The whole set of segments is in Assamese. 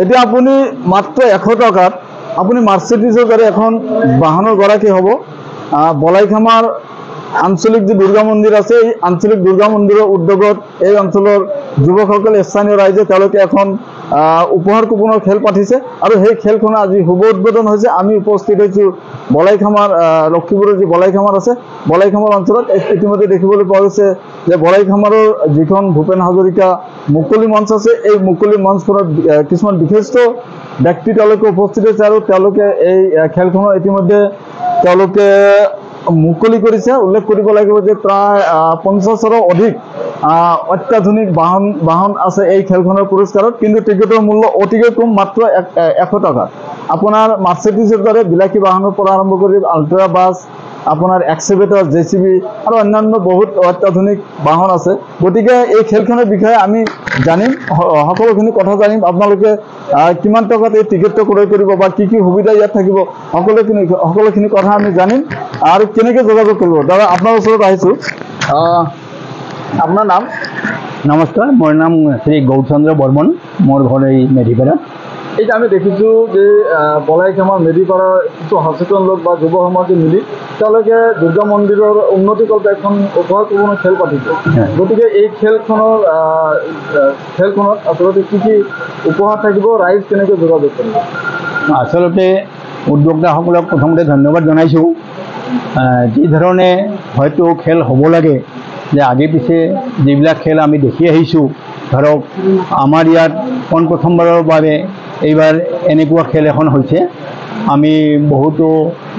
এতিয়া আপুনি মাত্ৰ 100 টকাত আপুনি মাৰ্চিডিজৰ দৰে এখন বাহনৰ গৰাকী হ'ব। বলাইখামাৰ আঞ্চলিক যে দুৰ্গা মন্দিৰ আছে, এই আঞ্চলিক দুৰ্গা মন্দিৰৰ উদ্যোগত এই অঞ্চলৰ যুৱকসকল, স্থানীয় ৰাইজে তেওঁলোকে এখন উপহাৰ কুপনৰ খেল পাতিছে আৰু সেই খেলখন আজি শুভ উদ্বোধন হৈছে। আমি উপস্থিত হৈছোঁ বলাইখামাৰ, লক্ষীপুৰৰ যি বলাইখামাৰ আছে, বলাইখামাৰ অঞ্চলত। ইতিমধ্যে দেখিবলৈ পোৱা গৈছে যে বলাইখামাৰৰ যিখন ভূপেন হাজৰিকা মুকলি মঞ্চ আছে, এই মুকলি মঞ্চখনত কিছুমান বিশিষ্ট ব্যক্তি তেওঁলোকে উপস্থিত হৈছে আৰু তেওঁলোকে এই খেলখনৰ ইতিমধ্যে তেওঁলোকে মুকলি কৰিছে। উল্লেখ কৰিব লাগিব যে প্ৰায় 50ৰো অধিক অত্যাধুনিক বাহন আছে এই খেলখনৰ পুৰস্কাৰত, কিন্তু টিকেটৰ মূল্য অতিকৈ কম, মাত্ৰ 100 টকা। আপোনাৰ মাৰ্চিডিজৰ দৰে বিলাসী বাহনৰ পৰা আৰম্ভ কৰি আল্ট্ৰা বাছ, আপোনাৰ এক্সিভেটৰ, JCB আৰু অন্যান্য বহুত অত্যাধুনিক বাহন আছে। গতিকে এই খেলখনৰ বিষয়ে আমি জানিম, সকলোখিনি কথা জানিম। আপোনালোকে কিমান টকাত এই টিকেটটো ক্ৰয় কৰিব বা কি কি সুবিধা ইয়াত থাকিব, সকলোখিনি কথা আমি জানিম আৰু কেনেকৈ যোগাযোগ কৰিব। দাদা, আপোনাৰ ওচৰত আহিছোঁ। আপোনাৰ নাম? নমস্কাৰ, মোৰ নাম শ্ৰী গৌৰচন্দ্ৰ বৰ্মন, মোৰ ঘৰ এই মেধিপাৰা। এই যে আমি দেখিছোঁ যে বলাইখামাৰ মেধিপাৰাৰ কিছু সচেতন লোক বা যুৱ সমাজে মিলি তেওঁলোকে দুৰ্গা মন্দিৰৰ উন্নতিকল্পে এখন উপহাৰ কুপনৰ খেল পাতিছে। গতিকে এই খেলখনত আচলতে কি কি উপহাৰ থাকিব, ৰাইজ কেনেকৈ যোগাযোগ কৰিব? আচলতে উদ্যোক্তাসকলক প্ৰথমতে ধন্যবাদ জনাইছোঁ। যি ধৰণে হয়তো খেল হ'ব লাগে, যে আগে পিছে যিবিলাক খেল আমি দেখি আহিছোঁ, ধৰক আমাৰ ইয়াত পোনপ্ৰথমবাৰৰ বাবে এইবাৰ এনেকুৱা খেল এখন হৈছে। আমি বহুতো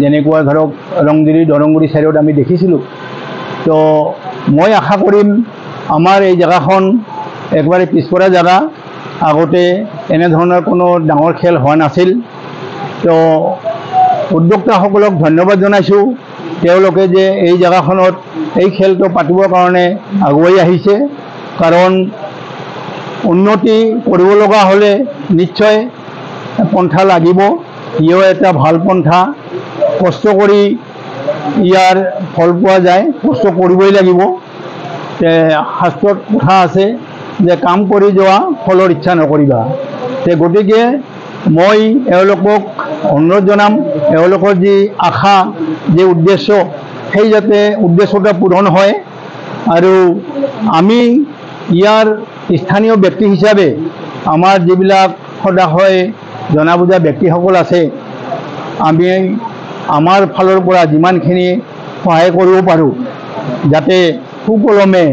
যেনেকুৱা ধৰক ৰংগিৰি দৰংগুৰি চাইডত আমি দেখিছিলোঁ। তো মই আশা কৰিম আমাৰ এই জেগাখন একবাৰে পিছপৰা জেগা, আগতে এনেধৰণৰ কোনো ডাঙৰ খেল হোৱা নাছিল। তো উদ্যোক্তাসকলক ধন্যবাদ জনাইছোঁ, তেওঁলোকে যে এই জেগাখনত এই খেলটো পাতিবৰ কাৰণে আগুৱাই আহিছে। কাৰণ উন্নতি কৰিব লগা হ'লে নিশ্চয় পন্থা লাগিব, ইও এটা ভাল পন্থা। কষ্ট কৰি ইয়াৰ ফল পোৱা যায়, কষ্ট কৰিবই লাগিব। শাস্ত্ৰত কথা আছে যে কাম কৰি যোৱা ফলৰ ইচ্ছা নকৰিবা। গতিকে মই এওঁলোকক অনুৰোধ জনাম, এওঁলোকৰ যি আশা, যি উদ্দেশ্য, সেই যাতে উদ্দেশ্যটা পূৰণ হয়। আৰু আমি ইয়াৰ স্থানীয় ব্যক্তি হিচাপে আমাৰ যিবিলাক সদাশয় জনা বুজা ব্যক্তিসকল আছে, আমি আমাৰ ফালৰ পৰা যিমানখিনি সহায় কৰিব পাৰোঁ, যাতে সুকলমে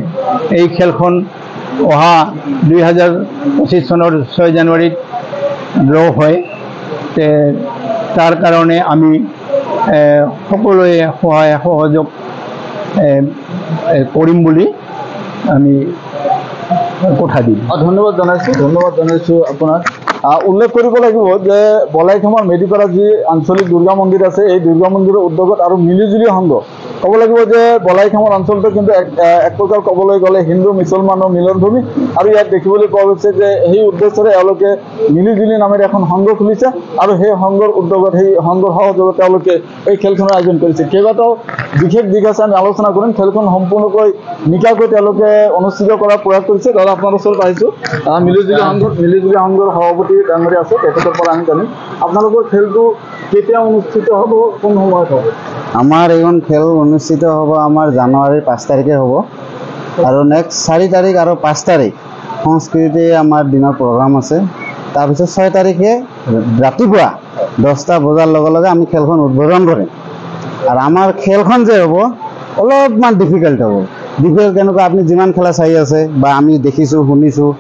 এই খেলখন অহা 2025 চনৰ 6 জানুৱাৰীত ড্ৰ হয়, তাৰ কাৰণে আমি সকলোৱে সহায় সহযোগ কৰিম বুলি আমি কথা দিম। ধন্যবাদ জনাইছোঁ আপোনাক। উল্লেখ কৰিব লাগিব যে বলাইখামাৰ মেধিপাৰা যি আঞ্চলিক দুৰ্গা মন্দিৰ আছে, এই দুৰ্গা মন্দিৰৰ উদ্যোগত আৰু মিলিজুলি সংঘ, ক'ব লাগিব যে বলাইখামাৰ অঞ্চলটো কিন্তু এক প্ৰকাৰ ক'বলৈ গ'লে হিন্দু মুছলমানৰ মিলনভূমি। আৰু ইয়াত দেখিবলৈ পোৱা গৈছে যে সেই উদ্দেশ্যৰে এওঁলোকে মিলিজুলি নামেৰে এখন সংঘ খুলিছে আৰু সেই সংঘৰ উদ্যোগত, সেই সংঘৰ সহযোগত তেওঁলোকে এই খেলখনৰ আয়োজন কৰিছে। কেইবাটাও বিশেষ দিশ আছে, আমি আলোচনা কৰিম। খেলখন সম্পূৰ্ণকৈ নিকাকৈ তেওঁলোকে অনুষ্ঠিত কৰাৰ প্ৰয়াস কৰিছে। দাদা, আপোনাৰ ওচৰত আহিছোঁ। মিলিজুলি সংঘৰ সভাপতি ডাঙৰীয়া আছে, তেখেতৰ পৰা আমি জানিম আপোনালোকৰ খেলটো কেতিয়া অনুষ্ঠিত হ'ব, কোন সময়ত হ'ব? আমাৰ এইখন খেল অনুষ্ঠিত হ'ব আমাৰ জানুৱাৰীৰ 5 তাৰিখে হ'ব আৰু নেক্সট 4 তাৰিখ আৰু 5 তাৰিখ সংস্কৃতি আমাৰ দিনৰ প্ৰগ্ৰাম আছে। তাৰপিছত 6 তাৰিখে ৰাতিপুৱা 10টা বজাৰ লগে লগে আমি খেলখন উদ্বোধন কৰিম। আৰু আমাৰ খেলখন যে হ'ব অলপমান ডিফিকাল্ট হ'ব। ডিফিকাল্ট কেনেকুৱা, আপুনি যিমান খেলা চাই আছে বা আমি দেখিছোঁ শুনিছোঁ,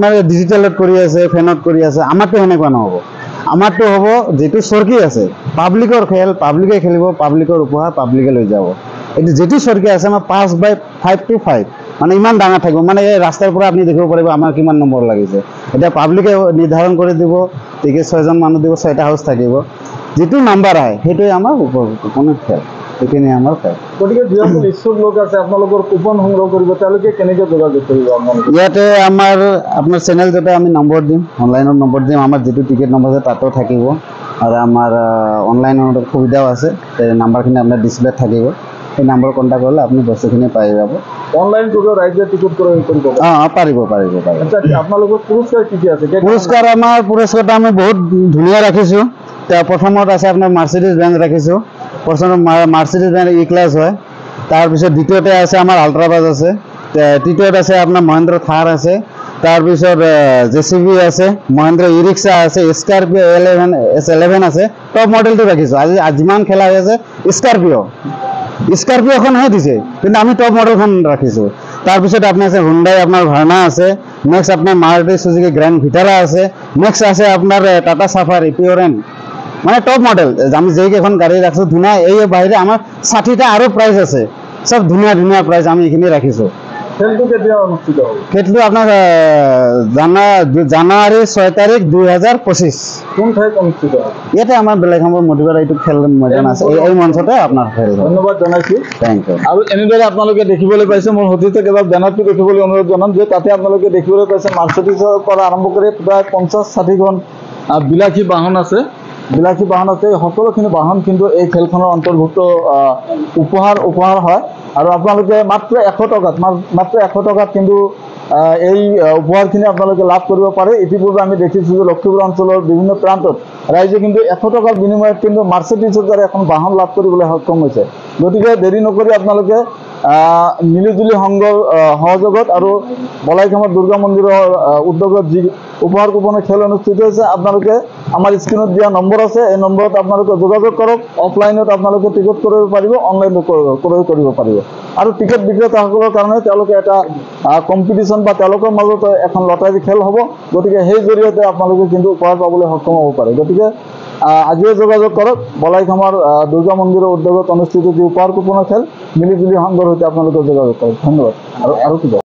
মানে ডিজিটেলত কৰি আছে, ফেনত কৰি আছে, আমাৰতো সেনেকুৱা নহ'ব। আমাৰতো হ'ব যিটো চৰকি আছে, পাব্লিকৰ খেল, পাব্লিকে খেলিব, পাব্লিকৰ উপহাৰ পাব্লিকে লৈ যাব। এইটো যিটো চৰকি আছে আমাৰ 5/5 to 5, মানে ইমান ডাঙৰ থাকিব, মানে এই ৰাস্তাৰ পৰা আপুনি দেখিব পাৰিব আমাৰ কিমান নম্বৰ লাগিছে। এতিয়া পাব্লিকে নিৰ্ধাৰণ কৰি দিব, টিকেট 6জন মানুহ দিব, 6টা হাউচ থাকিব, যিটো নাম্বাৰ আহে সেইটোৱে আমাৰ কুপনৰ খেল, সেইখিনি আমাৰ খেল। গতিকে যিসকল ইচ্ছুক লোক আছে আপোনালোকৰ কুপন সংগ্ৰহ কৰিব, তেওঁলোকে কেনেকৈ যোগাযোগ কৰিব? ইয়াতে আপোনাৰ চেনেল যাতে আমি নম্বৰ দিম, অনলাইনত নম্বৰ দিম, আমাৰ যিটো টিকেট নম্বৰ আছে তাতো থাকিব আৰু আমাৰ অনলাইনৰ সুবিধাও আছে। নাম্বাৰখিনি আপোনাৰ ডিছপ্লেত থাকিব, সেই নম্বৰ কণ্টেক্ট কৰিলে আপুনি বস্তুখিনি পাই যাব। অনলাইন যোগে ৰাইজে টিকট ক্ৰয় কৰিব পাৰে। পাৰিব পাৰিব পাৰিব। আচ্ছা, আপোনালোকৰ পুৰস্কাৰ কি আছে? পুৰস্কাৰ আমাৰ পুৰস্কাৰটো আমি বহুত ধুনীয়া ৰাখিছোঁ। প্ৰথমত আছে আপোনাৰ মাৰ্চিডিজ বেঞ্চ ৰাখিছোঁ। প্ৰথমত মাৰ্চিডিজ বেঞ্চ ই ক্লাছ হয়। তাৰপিছত দ্বিতীয়তে আছে আমাৰ আল্ট্ৰাবাজ আছে। তৃতীয়ত আছে আপোনাৰ মহেন্দ্ৰ থাৰ আছে। তাৰপিছত JCB আছে, মহেন্দ্ৰ ই ৰিক্সা আছে, স্কৰপিঅ S11 আছে। টপ মডেলটো ৰাখিছোঁ। আজি যিমান খেলা হৈ আছে স্কৰপিঅ'খনহে দিছে, কিন্তু আমি টপ মডেলখন ৰাখিছোঁ। তাৰপিছত আপোনাৰ আছে হুণ্ডাই আপোনাৰ ভাৰ্না আছে। নেক্সট আপোনাৰ মাৰুতি চুজুকি গ্ৰেণ্ড ভিটাৰা আছে। নেক্সট আছে আপোনাৰ টাটা চাফাৰী পিয়ৰেন, মানে টপ মডেল। আমি যেইকেইখন গাড়ী ৰাখিছোঁ ধুনীয়া। এই বাহিৰে আমাৰ 60টা আৰু প্ৰাইজ আছে, চব ধুনীয়া ধুনীয়া প্ৰাইজ আমি এইখিনি ৰাখিছোঁ। খেলটো কেতিয়া অনুষ্ঠিত হ'ব? সেইটো আপোনাৰ জানুৱাৰী 6 তাৰিখ 2025। কোন ঠাইত অনুষ্ঠিত হ'ব? ইয়াতে আমাৰ বেলেগখামৰ মধুবাৰী এইটো খেল ময়দান আছে, এই মঞ্চতে আপোনাৰ খেল হ'ব। ধন্যবাদ জনাইছোঁ। Thank you. আৰু এনেদৰে আপোনালোকে দেখিবলৈ পাইছে, মোৰ সতীৰ্থ কেৱল বেনাৰটো দেখিবলৈ অনুৰোধ জনাম যে তাতে আপোনালোকে দেখিবলৈ পাইছে মাৰ্চিডিজৰ পৰা আৰম্ভ কৰি প্ৰায় 50-60খন বিলাসী বাহন আছে। এই সকলোখিনি বাহন কিন্তু এই খেলখনৰ অন্তৰ্ভুক্ত উপহাৰ হয়। আৰু আপোনালোকে মাত্ৰ 100 টকাত কিন্তু এই উপহাৰখিনি আপোনালোকে লাভ কৰিব পাৰে। ইতিপূৰ্বে আমি দেখিছোঁ যে লখিমপুৰ অঞ্চলৰ বিভিন্ন প্ৰান্তত ৰাইজে কিন্তু 100 টকাৰ বিনিময়ত কিন্তু মাৰ্চিডিজৰ দ্বাৰা এখন বাহন লাভ কৰিবলৈ সক্ষম হৈছে। গতিকে দেৰি নকৰি আপোনালোকে মিলিজুলি সংঘৰ সহযোগত আৰু বলাইখামৰ দুৰ্গা মন্দিৰৰ উদ্যোগত যি উপহাৰ কুপনৰ খেল অনুষ্ঠিত হৈছে, আপোনালোকে আমাৰ স্ক্ৰীণত দিয়া নম্বৰ আছে, এই নম্বৰত আপোনালোকে যোগাযোগ কৰক। অফলাইনত আপোনালোকে টিকট কৰিব পাৰিব, অনলাইনত ক্ৰয় কৰিব পাৰিব। আৰু টিকট বিক্ৰেতাসকলৰ কাৰণে তেওঁলোকে এটা কম্পিটিশ্যন বা তেওঁলোকৰ মাজত এখন লটাৰী খেল হ'ব। গতিকে সেই জৰিয়তে আপোনালোকে কিন্তু উপহাৰ পাবলৈ সক্ষম হ'ব পাৰে। গতিকে আজিয়ে যোগাযোগ কৰক। বলাইখামৰ দুৰ্গা মন্দিৰৰ উদ্যোগত অনুষ্ঠিত যি উপহাৰ কুপনৰ খেল, মিলিজুলি সংঘৰ সৈতে আপোনালোকে যোগাযোগ কৰক। ধন্যবাদ। আৰু কিবা